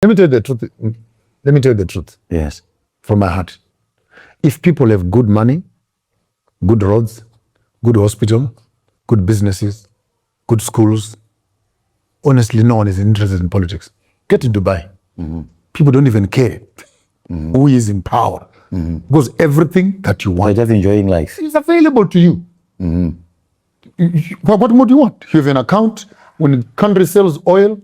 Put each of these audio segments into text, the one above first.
Let me tell you the truth. Let me tell you the truth. Yes. From my heart. If people have good money, good roads, good hospital, good businesses, good schools, honestly, no one is interested in politics. Get to Dubai. People don't even care who is in power. Because everything that you want They're just enjoying life. is available to you. What more do you want? You have an account. When the country sells oil,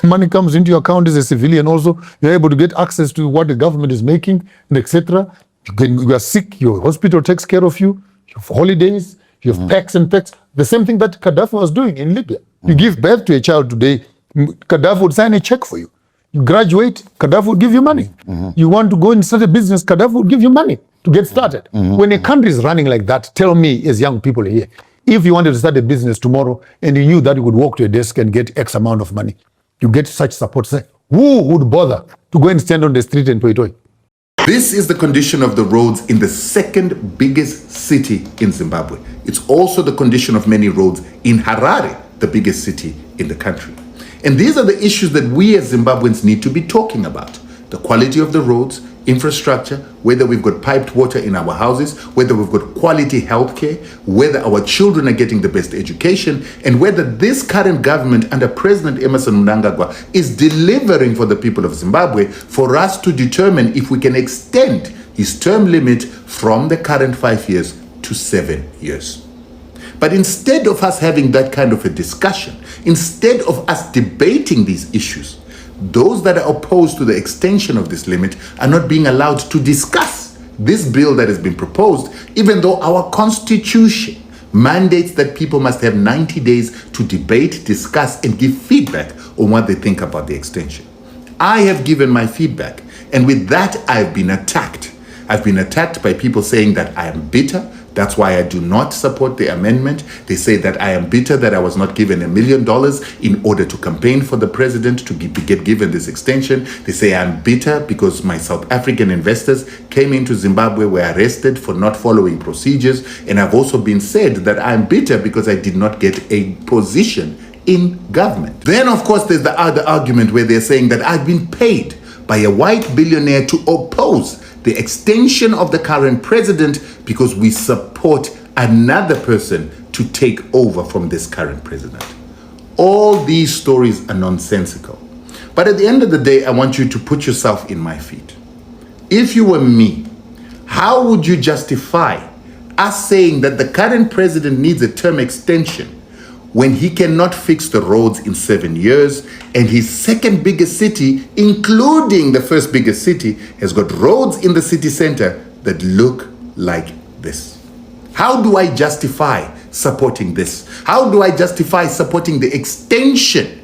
money comes into your account as a civilian also. You're able to get access to what the government is making, and etc. You are sick, your hospital takes care of you. You have holidays, you have packs and packs. The same thing that Gaddafi was doing in Libya. You give birth to a child today, Gaddafi would sign a check for you. You graduate, Gaddafi would give you money. You want to go and start a business, Gaddafi would give you money to get started. When a country is running like that, tell me as young people here, if you wanted to start a business tomorrow and you knew that you could walk to a desk and get X amount of money, you get such support. Say, who would bother to go and stand on the street and toy? This is the condition of the roads in the second biggest city in Zimbabwe. It's also the condition of many roads in Harare, the biggest city in the country. And these are the issues that we as Zimbabweans need to be talking about. The quality of the roads, infrastructure, whether we've got piped water in our houses, whether we've got quality healthcare, whether our children are getting the best education, and whether this current government under President Emmerson Mnangagwa is delivering for the people of Zimbabwe for us to determine if we can extend his term limit from the current 5 years to 7 years. But instead of us having that kind of a discussion, instead of us debating these issues, those that are opposed to the extension of this limit are not being allowed to discuss this bill that has been proposed, even though our constitution mandates that people must have 90 days to debate, discuss, and give feedback on what they think about the extension. I have given my feedback, and with that, I've been attacked. I've been attacked by people saying that I am bitter. That's why I do not support the amendment. They say that I am bitter that I was not given $1 million in order to campaign for the president to get given this extension. They say I'm bitter because my South African investors came into Zimbabwe, were arrested for not following procedures. And I've also been said that I'm bitter because I did not get a position in government. Then, of course, there's the other argument where they're saying that I've been paid by a white billionaire to oppose the extension of the current president because we support another person to take over from this current president. All these stories are nonsensical. But at the end of the day, I want you to put yourself in my feet. If you were me, how would you justify us saying that the current president needs a term extension when he cannot fix the roads in 7 years and his second biggest city, including the first biggest city, has got roads in the city center that look like this? How do I justify supporting this? How do I justify supporting the extension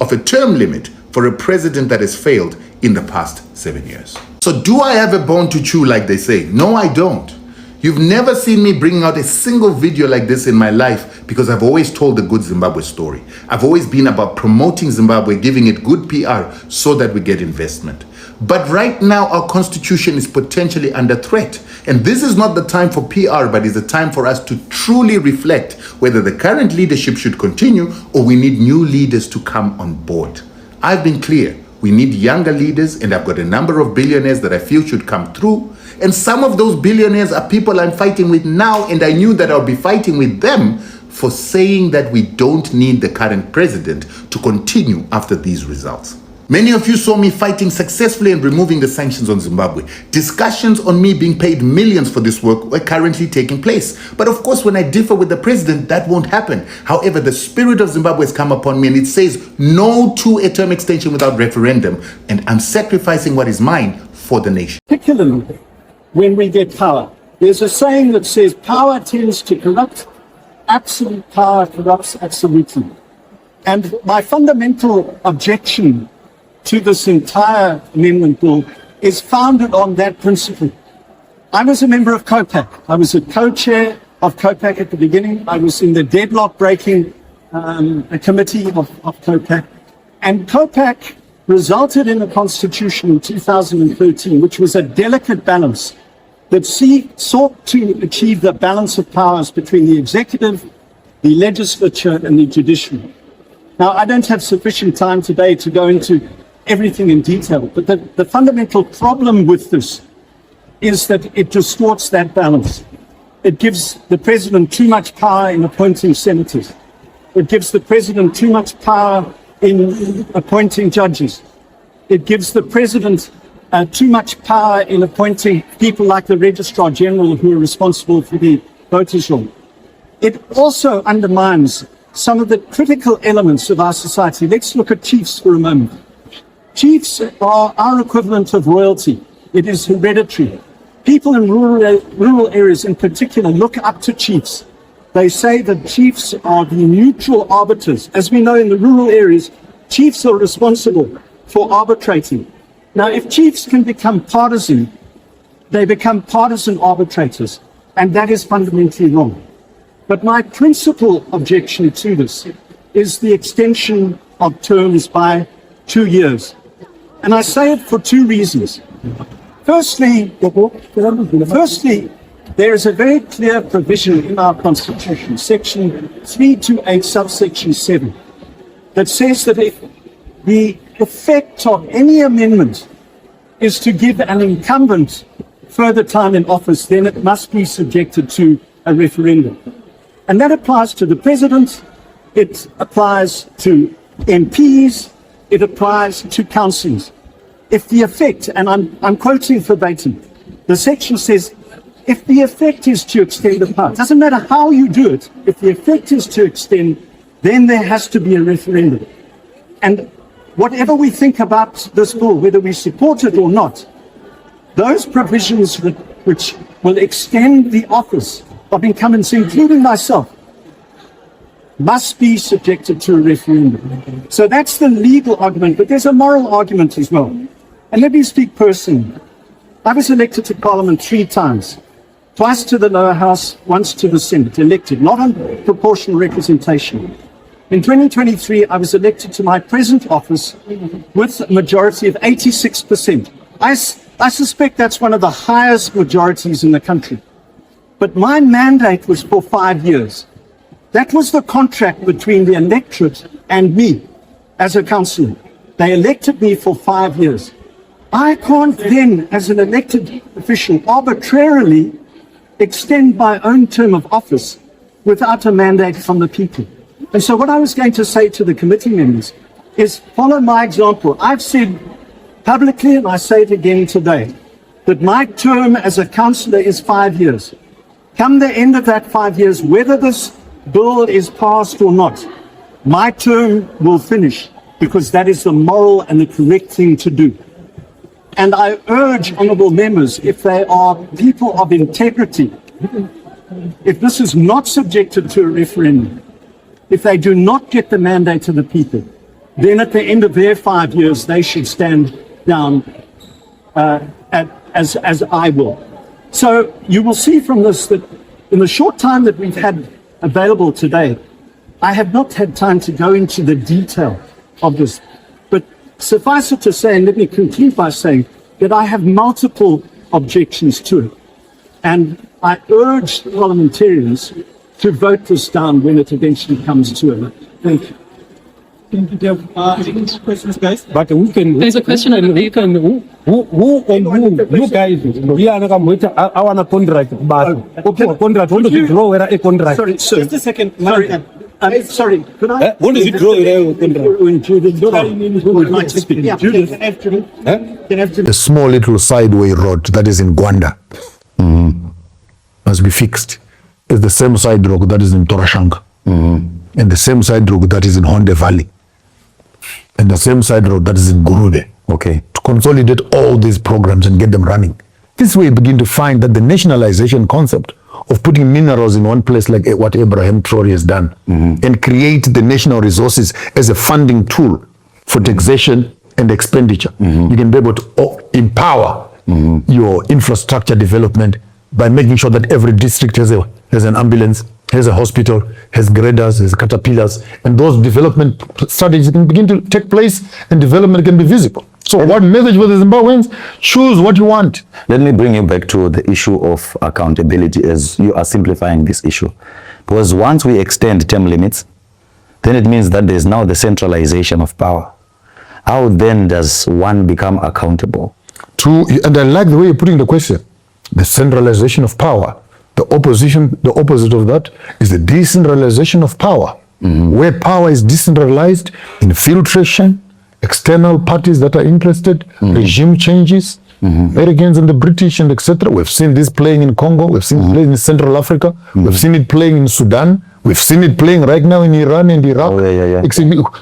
of a term limit for a president that has failed in the past 7 years? So do I have a bone to chew like they say? No, I don't. You've never seen me bringing out a single video like this in my life because I've always told the good Zimbabwe story. I've always been about promoting Zimbabwe, giving it good PR so that we get investment. But right now, our constitution is potentially under threat. And this is not the time for PR, but it's the time for us to truly reflect whether the current leadership should continue or we need new leaders to come on board. I've been clear. We need younger leaders, and I've got a number of billionaires that I feel should come through. And some of those billionaires are people I'm fighting with now, and I knew that I'll be fighting with them for saying that we don't need the current president to continue after these results. Many of you saw me fighting successfully and removing the sanctions on Zimbabwe. Discussions on me being paid millions for this work were currently taking place. But of course, when I differ with the president, that won't happen. However, the spirit of Zimbabwe has come upon me and it says no to a term extension without referendum. And I'm sacrificing what is mine for the nation. Particularly when we get power. There's a saying that says power tends to corrupt. Absolute power corrupts absolutely. And my fundamental objection to this entire amendment bill is founded on that principle. I was a member of COPAC. I was a co-chair of COPAC at the beginning. I was in the deadlock breaking committee of COPAC. And COPAC resulted in a constitution in 2013, which was a delicate balance that sought to achieve the balance of powers between the executive, the legislature, and the judiciary. Now, I don't have sufficient time today to go into everything in detail, but the fundamental problem with this is that it distorts that balance. It gives the president too much power in appointing senators. It gives the president too much power in appointing judges. It gives the president too much power in appointing people like the Registrar General who are responsible for the voters' roll. It also undermines some of the critical elements of our society. Let's look at chiefs for a moment. Chiefs are our equivalent of royalty. It is hereditary. People in rural areas in particular look up to chiefs. They say that chiefs are the neutral arbiters. As we know in the rural areas, chiefs are responsible for arbitrating. Now, if chiefs can become partisan, they become partisan arbitrators, and that is fundamentally wrong. But my principal objection to this is the extension of terms by 2 years. And I say it for two reasons. Firstly, there is a very clear provision in our Constitution, Section 328, subsection 7, that says that if the effect of any amendment is to give an incumbent further time in office, then it must be subjected to a referendum. And that applies to the president, it applies to MPs, it applies to councillors. If the effect, and I'm quoting verbatim, the section says, if the effect is to extend the power, it doesn't matter how you do it, if the effect is to extend, then there has to be a referendum. And whatever we think about this bill, whether we support it or not, those provisions which will extend the office of incumbents, including myself, must be subjected to a referendum. So that's the legal argument, but there's a moral argument as well. And let me speak personally. I was elected to Parliament 3 times, twice to the lower house, once to the Senate, elected, not on proportional representation. In 2023, I was elected to my present office with a majority of 86%. I suspect that's one of the highest majorities in the country. But my mandate was for 5 years. That was the contract between the electorate and me as a councillor. They elected me for 5 years. I can't then, as an elected official, arbitrarily extend my own term of office without a mandate from the people. And so what I was going to say to the committee members is follow my example. I've said publicly, and I say it again today, that my term as a councillor is 5 years. Come the end of that 5 years, whether this bill is passed or not, my term will finish because that is the moral and the correct thing to do. And I urge honourable members, if they are people of integrity, if this is not subjected to a referendum, if they do not get the mandate of the people, then at the end of their 5 years, they should stand down as I will. So you will see from this that in the short time that we've had available today, I have not had time to go into the detail of this. But suffice it to say, and let me conclude by saying that I have multiple objections to it. And I urge the parliamentarians to vote this down when it eventually comes to it. Thank you. Any questions, guys? But who can? There's a question over there. You guys, we are not going to. I want a contract, but contract. Want to withdraw a contract? Sorry, sir. Just a second. Sorry. I'm sorry. Could I? Want to withdraw a contract? A small little sideway road that is in Gwanda must be fixed. It's the same side road that is in Torashanga, and the same side road that is in Honde Valley, and the same side road that is in Gurube. Okay. To consolidate all these programs and get them running. This way, you begin to find that the nationalization concept of putting minerals in one place, like what Abraham Traore has done, and create the national resources as a funding tool for taxation and expenditure. You can be able to empower your infrastructure development by making sure that every district has an ambulance, has a hospital, has graders, has caterpillars, and those development strategies can begin to take place and development can be visible. So what message for the Zimbabweans? Choose what you want. Let me bring you back to the issue of accountability as you are simplifying this issue. Because once we extend term limits, then it means that there's now the centralization of power. how then does one become accountable? And I like the way you're putting the question. The centralization of power. The opposite of that is the decentralization of power. Where power is decentralized, infiltration, external parties that are interested, regime changes, Americans and the British and etc. We've seen this playing in Congo, we've seen it playing in Central Africa, we've seen it playing in Sudan, we've seen it playing right now in Iran and Iraq.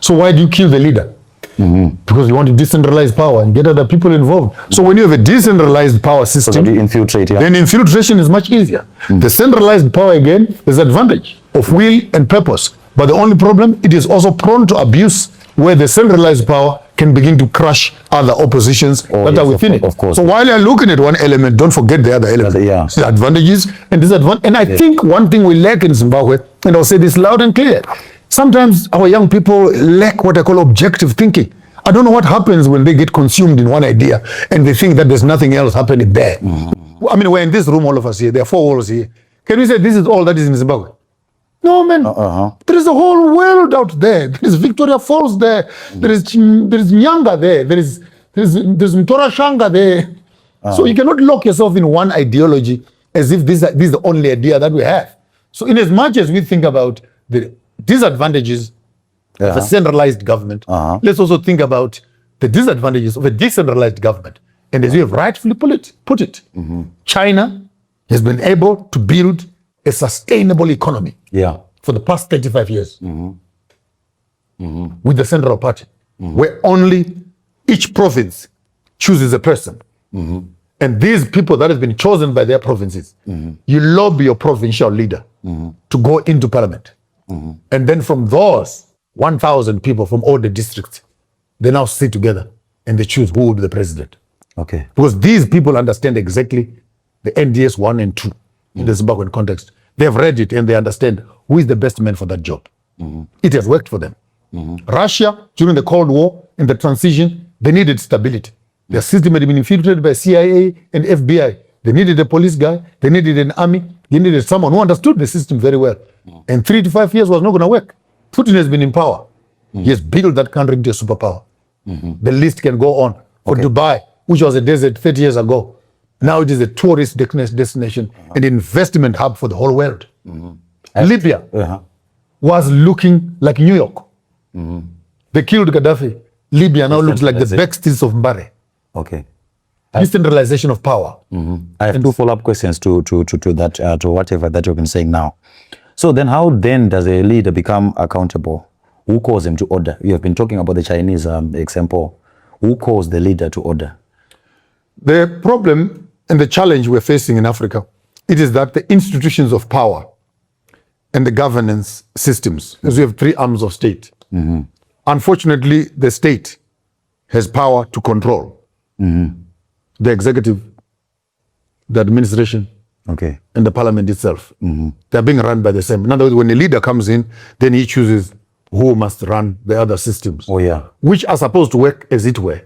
So why do you kill the leader? Because you want to decentralize power and get other people involved. So when you have a decentralized power system, so infiltrate, then infiltration is much easier. The centralized power, again, is advantage of will and purpose. But the only problem, it is also prone to abuse, where the centralized power can begin to crush other oppositions that are within it. Of course. So while you're looking at one element, don't forget the other element. The advantages and disadvantages. And I think one thing we lack in Zimbabwe, and I'll say this loud and clear, sometimes our young people lack what I call objective thinking. I don't know what happens when they get consumed in one idea and they think that there's nothing else happening there. I mean, we're in this room, all of us here. There are 4 walls here. Can we say this is all that is in Zimbabwe? No, man. There is a whole world out there. There is Victoria Falls there. There is Nyanga there. There is Mtora Shanga there. So you cannot lock yourself in one ideology as if this is the only idea that we have. So in as much as we think about the disadvantages of a centralized government, let's also think about the disadvantages of a decentralized government. And as you have rightfully put it, China has been able to build a sustainable economy for the past 35 years with the central party, where only each province chooses a person. And these people that have been chosen by their provinces, you lobby your provincial leader to go into parliament. And then from those 1,000 people from all the districts, they now sit together and they choose who will be the president. Because these people understand exactly the NDS 1 and 2 in the Zimbabwean context. They've read it and they understand who is the best man for that job. It has worked for them. Russia, during the Cold War, in the transition, they needed stability. Their system had been infiltrated by CIA and FBI. They needed a police guy. They needed an army. They needed someone who understood the system very well. And 3 to 5 years was not going to work. Putin has been in power. He has built that country into a superpower. The list can go on. For Dubai, which was a desert 30 years ago, now it is a tourist destination, an investment hub for the whole world. Libya was looking like New York. They killed Gaddafi. Libya now looks like the backstreets of Mbare. Decentralization of power. I have 2 follow-up questions to that, to whatever that you've been saying now. So then how then does a leader become accountable? Who calls him to order? You have been talking about the Chinese example. Who calls the leader to order? The problem and the challenge we're facing in Africa, it is that the institutions of power and the governance systems, as we have 3 arms of state. Unfortunately, the state has power to control the executive, the administration, and the parliament itself. They're being run by the same. In other words, when a leader comes in, then he chooses who must run the other systems, which are supposed to work as it were,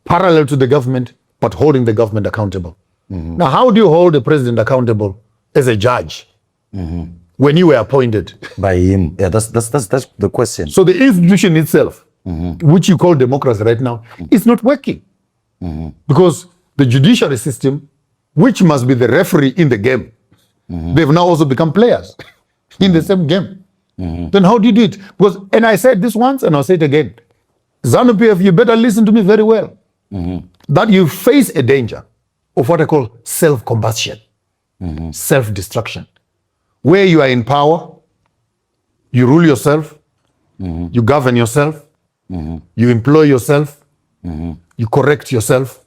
parallel to the government, but holding the government accountable. Now, how do you hold the president accountable as a judge when you were appointed by him? That's the question. So the institution itself, which you call democracy right now, is not working because the judiciary system, which must be the referee in the game, they've now also become players in the same game. Then how do you do it? Because, and I said this once and I'll say it again, ZANU PF, you better listen to me very well, that you face a danger of what I call self-combustion, self-destruction, where you are in power, you rule yourself, you govern yourself, you employ yourself, you correct yourself,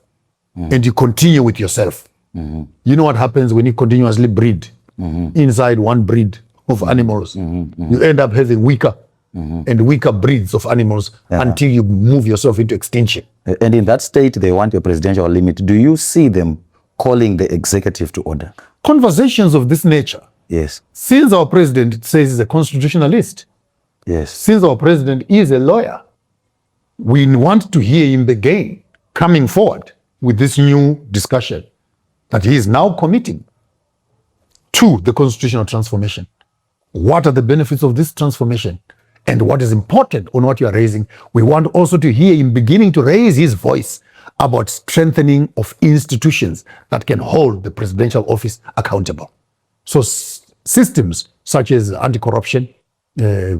and you continue with yourself. You know what happens when you continuously breed inside one breed of animals? You end up having weaker and weaker breeds of animals until you move yourself into extinction. And in that state, they want a presidential limit. Do you see them calling the executive to order? Conversations of this nature. Yes. Since our president says he's a constitutionalist. Yes. Since our president is a lawyer, we want to hear him again coming forward with this new discussion that he is now committing to the constitutional transformation. What are the benefits of this transformation? And what is important on what you are raising, we want also to hear him beginning to raise his voice about strengthening of institutions that can hold the presidential office accountable. So systems such as anti-corruption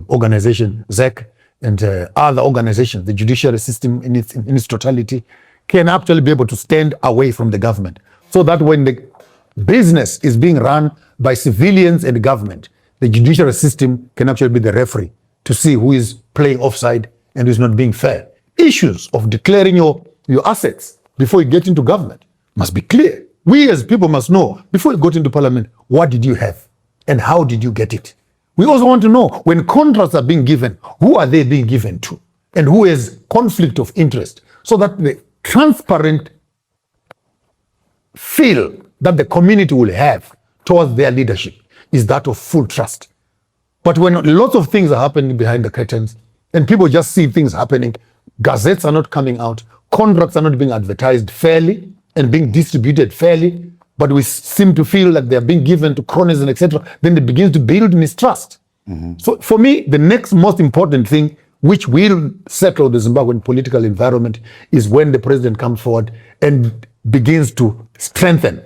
organization, ZEC, and other organizations, the judiciary system in its totality, can actually be able to stand away from the government. So that when the business is being run by civilians and government, the judiciary system can actually be the referee to see who is playing offside and who is not being fair. Issues of declaring your assets before you get into government must be clear. We as people must know, before you got into parliament, what did you have and how did you get it? We also want to know, when contracts are being given, who are they being given to and who has conflict of interest, so that the transparent feel that the community will have towards their leadership is that of full trust. But when lots of things are happening behind the curtains and people just see things happening, gazettes are not coming out, contracts are not being advertised fairly and being distributed fairly, but we seem to feel like they're being given to cronies and etc., then it begins to build mistrust. So for me, the next most important thing which will settle the Zimbabwean political environment is when the president comes forward and begins to strengthen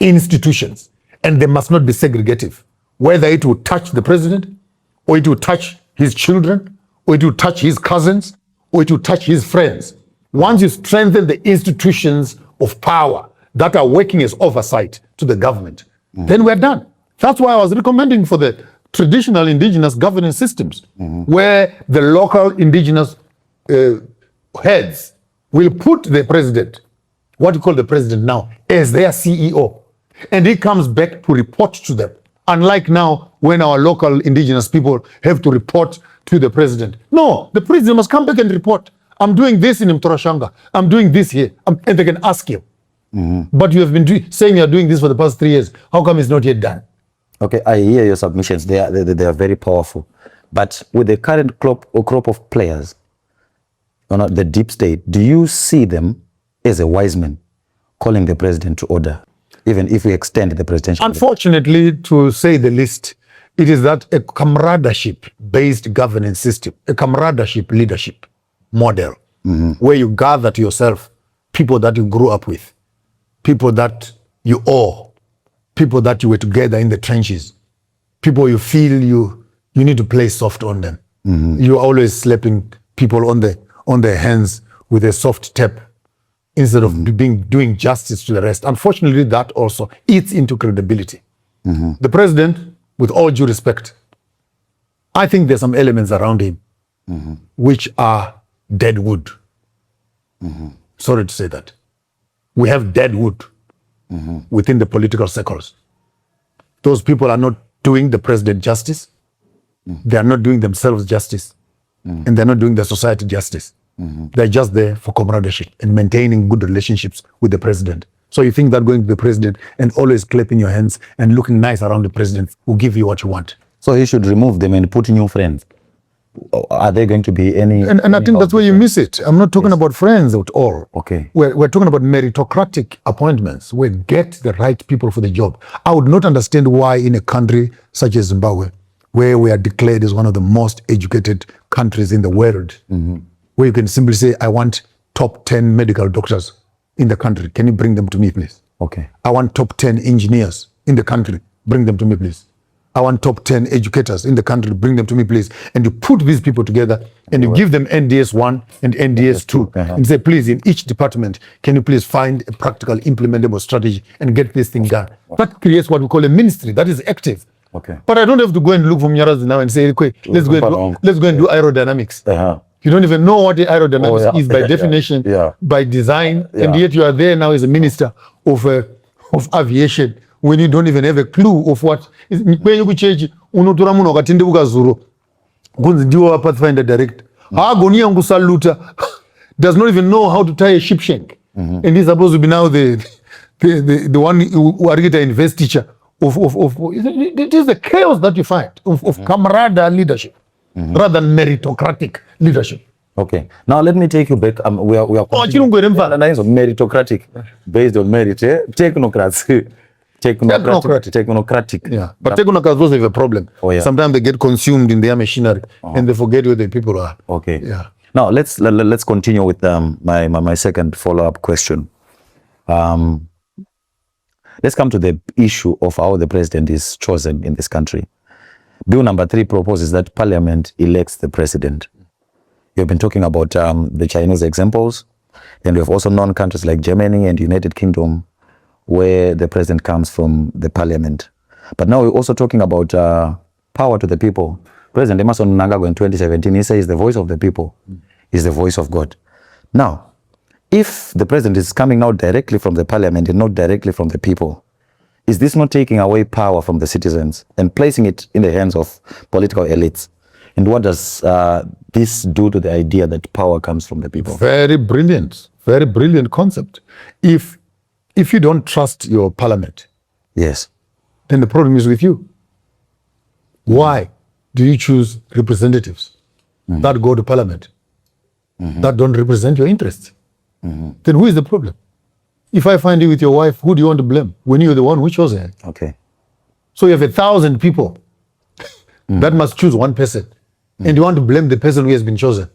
institutions, and they must not be segregative, whether it will touch the president, or it will touch his children, or it will touch his cousins, or it will touch his friends. Once you strengthen the institutions of power that are working as oversight to the government, then we're done. That's why I was recommending for the traditional indigenous governance systems, where the local indigenous heads will put the president, what you call the president now, as their CEO. And he comes back to report to them. Unlike now, when our local indigenous people have to report to the president. No, the president must come back and report. I'm doing this in Mtorashanga. I'm doing this here. And they can ask you. But you have been saying you're doing this for the past 3 years. How come it's not yet done? Okay, I hear your submissions. They are very powerful. But with the current crop of players, the deep state, do you see them as a wise man calling the president to order, even if we extend the presidential? Unfortunately, to say the least, it is that a camaraderie-based governance system, a camaraderie leadership model, where you gather to yourself people that you grew up with, people that you owe, people that you were together in the trenches, people you feel you need to play soft on them. You're always slapping people on their hands with a soft tap instead of doing justice to the rest. Unfortunately, that also eats into credibility. The president, with all due respect, I think there's some elements around him which are dead wood. Sorry to say that. We have dead wood within the political circles. Those people are not doing the president justice. They are not doing themselves justice. And they're not doing the society justice. They're just there for camaraderie and maintaining good relationships with the president. So you think that going to the president and always clapping your hands and looking nice around the president will give you what you want. So he should remove them and put new friends. Are there going to be any... And I think that's where you miss it. I'm not talking about friends at all. Okay. We're talking about meritocratic appointments. We get the right people for the job. I would not understand why in a country such as Zimbabwe, where we are declared as one of the most educated countries in the world, where you can simply say, I want top 10 medical doctors in the country. Can you bring them to me, please? Okay. I want top 10 engineers in the country. Bring them to me, please. I want top 10 educators in the country. Bring them to me, please. And you put these people together and you give them NDS 1 and NDS 2 and say, please, in each department, can you please find a practical implementable strategy and get this thing done? That creates what we call a ministry that is active. Okay. But I don't have to go and look for Mnyarazi now and say, okay, let's go and do aerodynamics. You don't even know what the aerodynamics is by definition, by design, and yet you are there now as a minister of aviation when you don't even have a clue of what. When you change, unotora muno wakatinde ukazuro, kunzi ndiwo Pathfinder director. Agoni yangu saluta does not even know how to tie a ship shank, and he's supposed to be now the one who are get an investiture of it is the chaos that you find of camaraderie leadership. Rather than meritocratic leadership. Okay. Now let me take you back. We are meritocratic, based on merit. Technocrats. technocratic. Yeah, but technocrats also have a problem. Oh, yeah. Sometimes they get consumed in their machinery and they forget where the people are. Okay. Yeah. Now let's continue with my second follow-up question. Let's come to the issue of how the president is chosen in this country. Bill number 3 proposes that Parliament elects the president. You've been talking about the Chinese examples, and we have also known countries like Germany and United Kingdom where the president comes from the Parliament. But now we're also talking about power to the people. President Emerson Mnangagwa in 2017, he says the voice of the people is the voice of God. Now, if the president is coming out directly from the Parliament and not directly from the people, is this not taking away power from the citizens and placing it in the hands of political elites? And what does this do to the idea that power comes from the people? Very brilliant concept. If you don't trust your parliament, yes, then the problem is with you. Why do you choose representatives that go to parliament that don't represent your interests? Then who is the problem? If I find you with your wife, who do you want to blame when you're the one who chose her? Okay. So you have 1,000 people that must choose one person, and you want to blame the person who has been chosen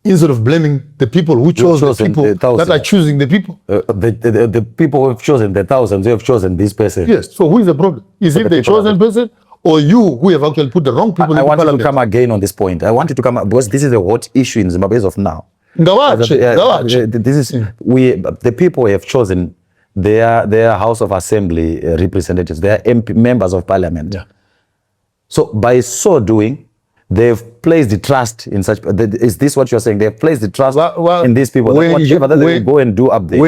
instead of blaming the people who chose the people that are choosing the people. The people who have chosen, the thousands who have chosen this person. Yes. So who is the problem? Is it the chosen person or you who have actually put the wrong people in the parliament? I want you to come again on this point. I want you to come because this is a hot issue in Zimbabwe as of now. This is the people have chosen their House of Assembly representatives, their MP, members of Parliament. Yeah. So by so doing, they've placed the trust in such. Is this what you're saying? They've placed the trust in these people. Whatever that they go and do up there.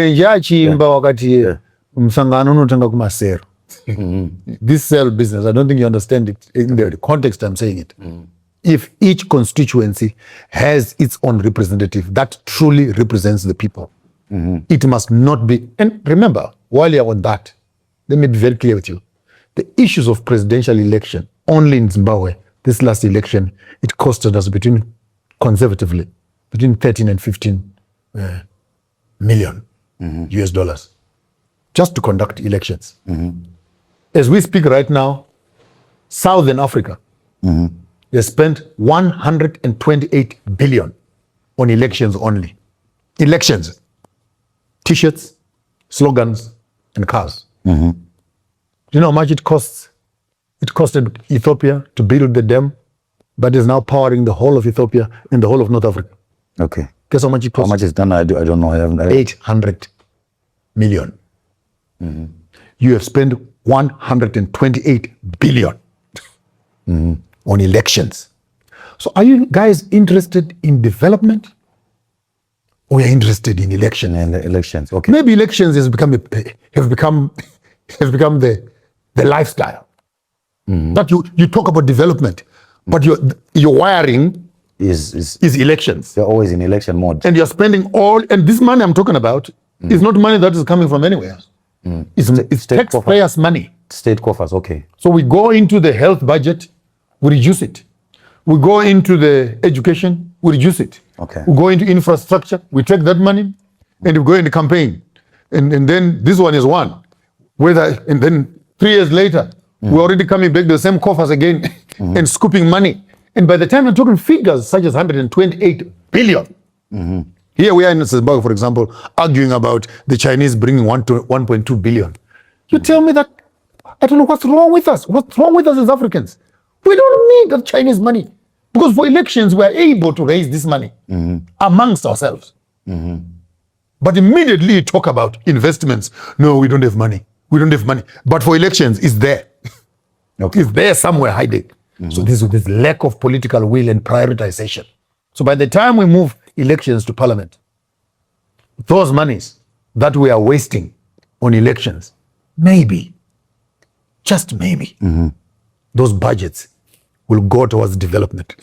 This cell business, I don't think you understand it in the context I'm saying it. If each constituency has its own representative that truly represents the people, it must not be. And remember, while you're on that, let me be very clear with you. The issues of presidential election only in Zimbabwe, this last election, it costed us conservatively, between 13 and 15 million US dollars just to conduct elections. As we speak right now, Southern Africa, they spent 128 billion on elections only. Elections, T-shirts, slogans, and cars. Do you know how much it costs? It costed Ethiopia to build the dam, but is now powering the whole of Ethiopia and the whole of North Africa. Okay. Guess how much it costs? How much is done? I don't know. I haven't. 800 million. You have spent 128 billion on elections. So are you guys interested in development or are you interested in election? Elections. Okay. Maybe elections have become the lifestyle. That you talk about development, but your wiring is elections. They're always in election mode. And you're spending and this money I'm talking about is not money that is coming from anywhere. It's taxpayers' money. State coffers, okay. So we go into the health budget, we reduce it. We go into the education, we reduce it. Okay. We go into infrastructure, we take that money and we go into campaign. And then this one is one. And then 3 years later, we're already coming back to the same coffers again and scooping money. And by the time we're talking figures such as 128 billion, here we are in Zimbabwe, for example, arguing about the Chinese bringing 1.2 billion. You tell me that, I don't know what's wrong with us. What's wrong with us as Africans? We don't need that Chinese money. Because for elections, we are able to raise this money amongst ourselves. But immediately you talk about investments. No, we don't have money. We don't have money. But for elections, it's there. Okay. It's there somewhere hiding. So this is this lack of political will and prioritization. So by the time we move elections to parliament, those monies that we are wasting on elections, maybe, just maybe, those budgets will go towards development.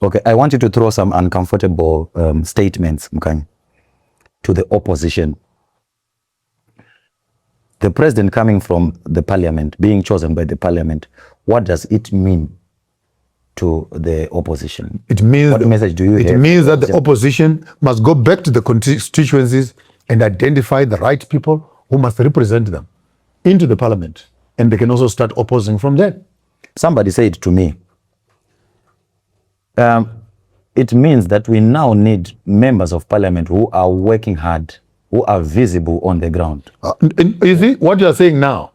Okay, I want you to throw some uncomfortable statements, Mkanyi, to the opposition. The president coming from the parliament, being chosen by the parliament, what does it mean to the opposition? It means, what message do you have? It means that the opposition must go back to the constituencies and identify the right people who must represent them. into the parliament, and they can also start opposing from there. Somebody said to me, it means that we now need members of parliament who are working hard, who are visible on the ground. And you see, what you are saying now,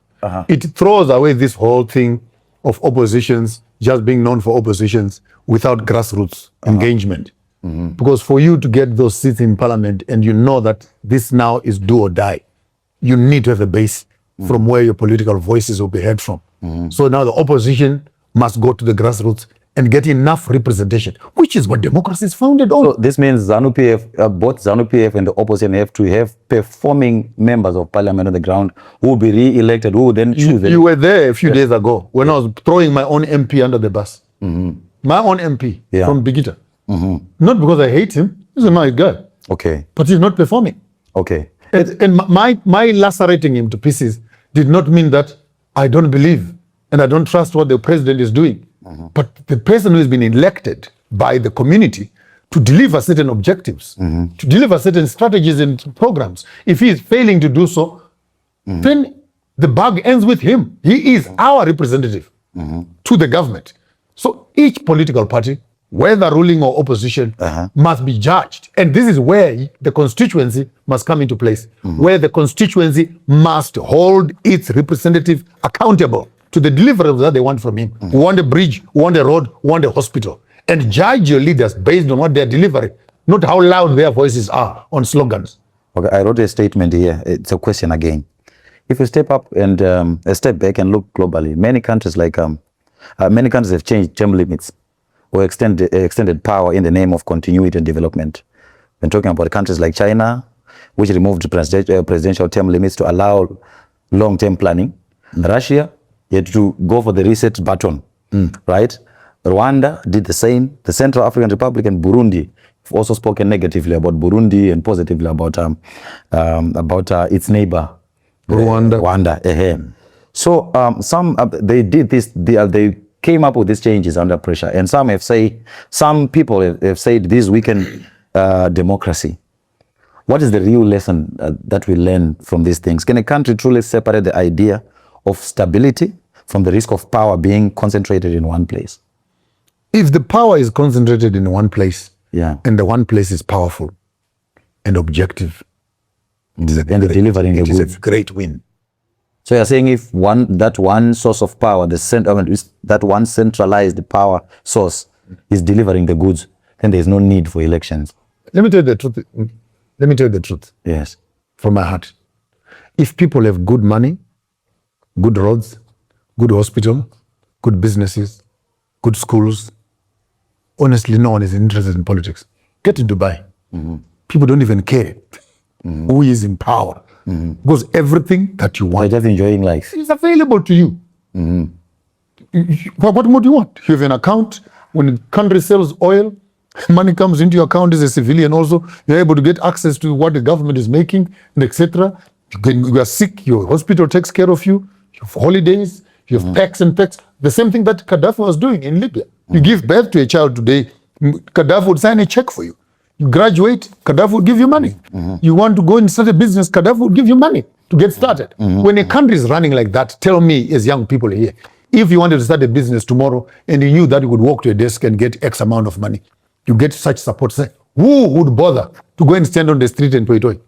it throws away this whole thing of oppositions just being known for oppositions without grassroots engagement. Because for you to get those seats in parliament, and you know that this now is do or die, you need to have a base from where your political voices will be heard from. So now the opposition must go to the grassroots and get enough representation, which is what democracy is founded on. So this means ZANU PF, both ZANU PF and the opposition have to have performing members of parliament on the ground who will be re-elected, who will then choose. You were there a few days ago when I was throwing my own MP under the bus. My own MP from Bigita. Not because I hate him, he's a nice guy. Okay. But he's not performing. Okay. And my lacerating him to pieces did not mean that I don't believe and I don't trust what the president is doing. But the person who has been elected by the community to deliver certain objectives, to deliver certain strategies and programs, if he is failing to do so, then the bug ends with him. He is our representative to the government. So each political party, whether ruling or opposition, must be judged. And this is where the constituency must come into place, where the constituency must hold its representative accountable to the deliverables that they want from him. We want a bridge, we want a road, we want a hospital. And judge your leaders based on what they're delivering, not how loud their voices are on slogans. Okay, I wrote a statement here. It's a question again. If you step up and step back and look globally, many countries have changed term limits or extended power in the name of continuity and development. When talking about countries like China, which removed presidential term limits to allow long-term planning. Russia, you had to go for the reset button, right? Rwanda did the same. The Central African Republic and Burundi have also spoken negatively about Burundi and positively about its neighbor, Rwanda. So they did this. They came up with these changes under pressure, and some people have said this weaken democracy. What is the real lesson that we learn from these things? Can a country truly separate the idea of stability from the risk of power being concentrated in one place? If the power is concentrated in one place, and the one place is powerful and objective, it is a great win. So you're saying if that one source of power, that one centralized power source is delivering the goods, then there's no need for elections. Let me tell you the truth. Yes. From my heart. If people have good money, good roads, good hospital, good businesses, good schools, honestly, no one is interested in politics. Get to Dubai. People don't even care who is in power. Because everything that you want, they're just enjoying life, is available to you. What more do you want? You have an account. When a country sells oil, money comes into your account as a civilian also. You're able to get access to what the government is making, and etc. You are sick, your hospital takes care of you. You have holidays, you have packs and packs. The same thing that Gaddafi was doing in Libya. You give birth to a child today, Gaddafi would sign a check for you. You graduate, Gaddafi would give you money. You want to go and start a business, Gaddafi would give you money to get started. When a country is running like that, tell me as young people here, if you wanted to start a business tomorrow and you knew that you could walk to a desk and get X amount of money, you get such support, say, who would bother to go and stand on the street and toy?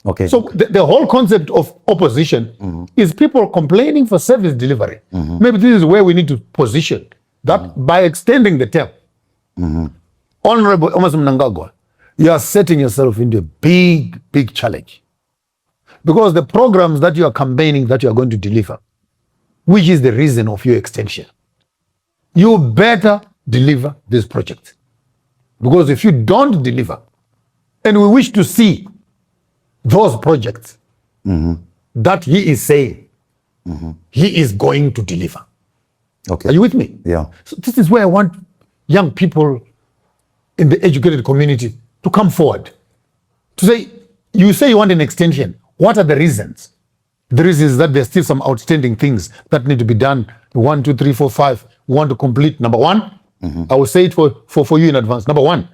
Okay. So the whole concept of opposition is people complaining for service delivery. Maybe this is where we need to position that by extending the term. Honorable Mnangagwa, you are setting yourself into a big, big challenge. Because the programs that you are campaigning that you are going to deliver, which is the reason of your extension, you better deliver this project. Because if you don't deliver, and we wish to see those projects that he is saying he is going to deliver. Okay. Are you with me? Yeah. So this is where I want young people in the educated community to come forward. To say, you say you want an extension. What are the reasons? The reason is that there's still some outstanding things that need to be done. 1, 2, 3, 4, 5. We want to complete. Number one, I will say it for you in advance. Number one,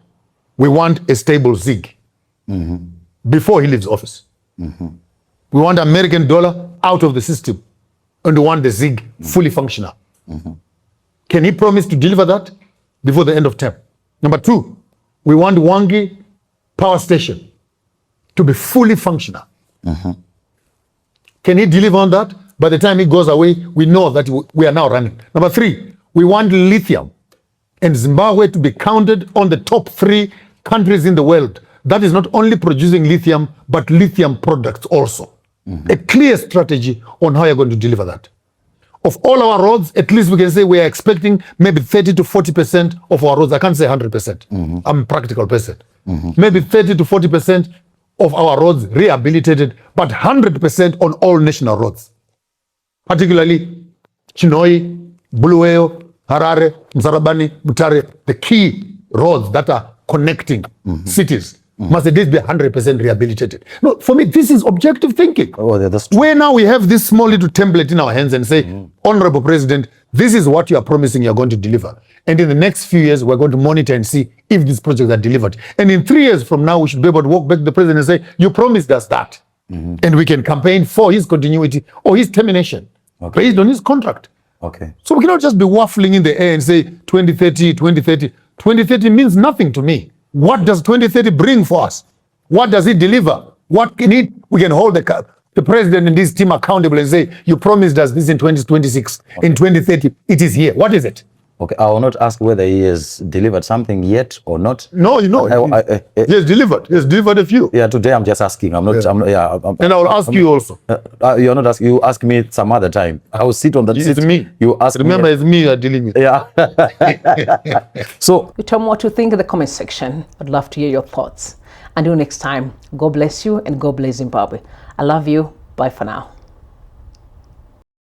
we want a stable ZIG before he leaves office. We want American dollar out of the system and we want the ZIG fully functional. Can he promise to deliver that before the end of term? Number two, we want Wangi power station to be fully functional. Can he deliver on that? By the time he goes away, we know that we are now running. Number three, we want lithium and Zimbabwe to be counted on the top 3 countries in the world that is not only producing lithium, but lithium products also. A clear strategy on how you're going to deliver that. Of all our roads, at least we can say we are expecting maybe 30 to 40% of our roads. I can't say 100%. I'm a practical person. Maybe 30 to 40% of our roads rehabilitated, but 100% on all national roads. Particularly Chinoi, Bulawayo, Harare, Mzarabani, Butare, the key roads that are connecting cities. Must at least be 100% rehabilitated. No, for me, this is objective thinking. Oh, that's true. Where now we have this small little template in our hands and say, Honorable President, this is what you are promising you're going to deliver. And in the next few years, we're going to monitor and see if these projects are delivered. And in 3 years from now, we should be able to walk back to the president and say, you promised us that. And we can campaign for his continuity or his termination based on his contract. Okay. So we cannot just be waffling in the air and say 2030, 2030. 2030 means nothing to me. What does 2030 bring for us? What does it deliver? What can it? We can hold the president and his team accountable and say, you promised us this in 2026. In 2030, it is here. What is it? Okay, I will not ask whether he has delivered something yet or not. No, you know, he has delivered. He has delivered a few. Yeah, today I'm just asking. I'm not. And I will ask you also. You're not asking. You ask me some other time. I will sit on that seat. It's me. You ask. Remember, it's me you are dealing with. Yeah. So, You tell me what you think in the comment section. I'd love to hear your thoughts. Until next time, God bless you and God bless Zimbabwe. I love you. Bye for now.